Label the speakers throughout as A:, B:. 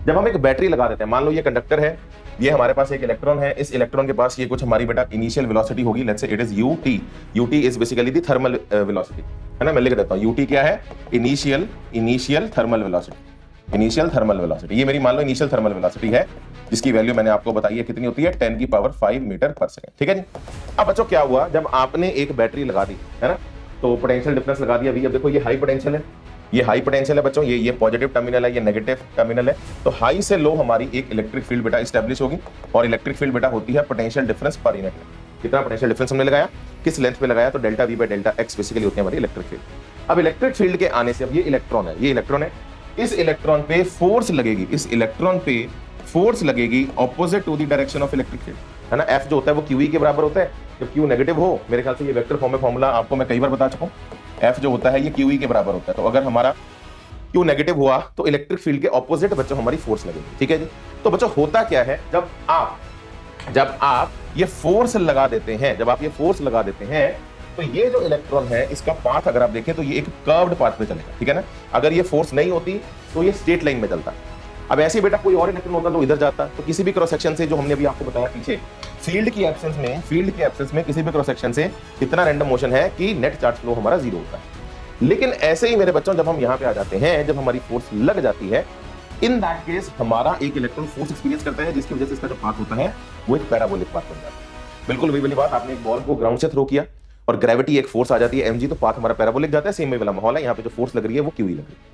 A: जब हम एक बैटरी लगा देते हैं, मान लो ये कंडक्टर है, ये हमारे पास एक इलेक्ट्रॉन है, इस इलेक्ट्रॉन के पास ये कुछ हमारी बेटा इनिशियल वेलोसिटी होगी, let's say it is UT. UT is basically the thermal velocity, है ना। मैं लिख देता हूं, यूटी क्या है? Initial thermal velocity. Initial thermal velocity, ये मेरी मान लो इनिशियल थर्मल वेलोसिटी है, जिसकी वैल्यू मैंने आपको बताई है कितनी होती है, 10 की पावर 5 मीटर पर सेकंड। ठीक है जी। अब बच्चों क्या हुआ, जब आपने एक बैटरी लगा दी, है ना, तो पोटेंशियल डिफरेंस लगा दिया। अभी अब देखो ये हाई पोटेंशियल है, ये हाई पोटेंशियल है बच्चों, ये पॉजिटिव टर्मिनल है, ये नेगेटिव टर्मिनल है। तो हाई से लो हमारी एक इलेक्ट्रिक फील्ड बेटा स्टैब्लिश होगी, और इलेक्ट्रिक फील्ड बेटा होती है पोटेंशियल डिफरेंस पर यूनिट। कितना पोटेंशियल डिफरेंस हमने लगाया, किस लेंथ पे लगाया, तो delta we by delta x basically होती है हमारी इलेक्ट्रिक फील्ड। अब इलेक्ट्रिक फील्ड के आने से, अब ये इलेक्ट्रॉन है, ये इलेक्ट्रॉन है, इस इलेक्ट्रॉन पे फोर्स लगेगी, इस इलेक्ट्रॉन पे फोर्स लगेगी opposite to the direction of electric field, है ना। एफ जो होता है वो क्यू के बराबर होता है। जब क्यू नेगेटिव हो, मेरे ख्याल से ये वेक्टर फॉर्म में फॉर्मूला आपको मैं कई बार बता चुका हूं, एफ जो होता है ये क्यू के बराबर होता है। तो अगर हमारा क्यू नेगेटिव हुआ तो इलेक्ट्रिक फील्ड के ऑपोजिट बच्चों हमारी फोर्स लगेगी। ठीक है जी। तो बच्चों होता क्या है, जब आप ये फोर्स लगा देते हैं, जब आप ये फोर्स लगा देते हैं, तो ये जो इलेक्ट्रॉन है इसका पाथ अगर आप देखें तो ये एक कर्व्ड पाथ पे चलेगा। ठीक है ना। अगर ये फोर्स नहीं होती तो ये स्ट्रेट लाइन में चलता। अब ऐसे बेटा कोई और इलेक्ट्रॉन होता तो इधर जाता, तो किसी भी क्रॉस सेक्शन से, जो हमने अभी आपको बताया पीछे, फील्ड की एब्सेंस में किसी भी क्रॉस सेक्शन से इतना रैंडम मोशन है कि नेट चार्ज फ्लो हमारा जीरो होता है। लेकिन ऐसे ही मेरे बच्चों, जब हम यहां पे आ जाते हैं, जब हमारी फोर्स लग जाती है, इन दैट केस हमारा एक इलेक्ट्रॉन फोर्स एक्सपीरियंस करता है, जिसकी वजह से इसका जो पाथ होता है वो एक पैराबोलिक पाथ बन जाता है। बिल्कुल वही वाली बात, आपने एक बॉल को ग्राउंड से थ्रो किया और ग्रेविटी एक फोर्स आ जाती है mg, तो पाथ हमारा पैराबोलिक जाता है। सेम वही वाला माहौल है, यहाँ पे जो फोर्स लग रही है वो क्यू लग रही है।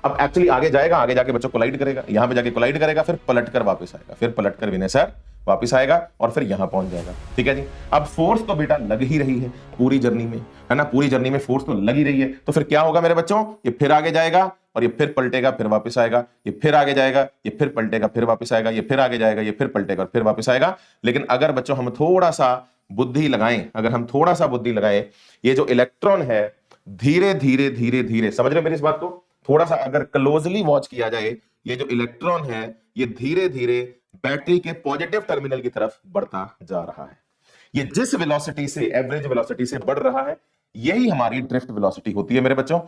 A: अब एक्चुअली आगे जाएगा, आगे जाके बच्चों कोलाइड करेगा, यहां पे जाके कोलाइड करेगा, फिर पलट कर वापस आएगा, फिर पलट कर विनय सर वापस आएगा, और फिर यहां पहुंच जाएगा। ठीक है जी। अब फोर्स तो बेटा लग ही रही है पूरी जर्नी में, है ना, पूरी जर्नी में फोर्स तो लगी रही है। तो फिर क्या होगा मेरे बच्चों, ये फिर आगे जाएगा और ये फिर पलटेगा, फिर वापस आएगा, ये फिर आगे जाएगा, ये फिर पलटेगा, फिर वापस आएगा, ये फिर आगे जाएगा, ये फिर पलटेगा और फिर वापस आएगा। लेकिन अगर बच्चों हम थोड़ा सा बुद्धि लगाएं, अगर हम थोड़ा सा बुद्धि लगाएं, ये जो इलेक्ट्रॉन है धीरे धीरे धीरे धीरे, समझ रहे मेरी इस बात को, थोड़ा सा अगर क्लोजली वॉच किया जाए, ये जो इलेक्ट्रॉन है ये धीरे धीरे बैटरी के पॉजिटिव टर्मिनल की तरफ बढ़ता जा रहा है। ये जिस वेलोसिटी से, एवरेज वेलोसिटी से बढ़ रहा है, यही हमारी ड्रिफ्ट वेलोसिटी होती है मेरे बच्चों।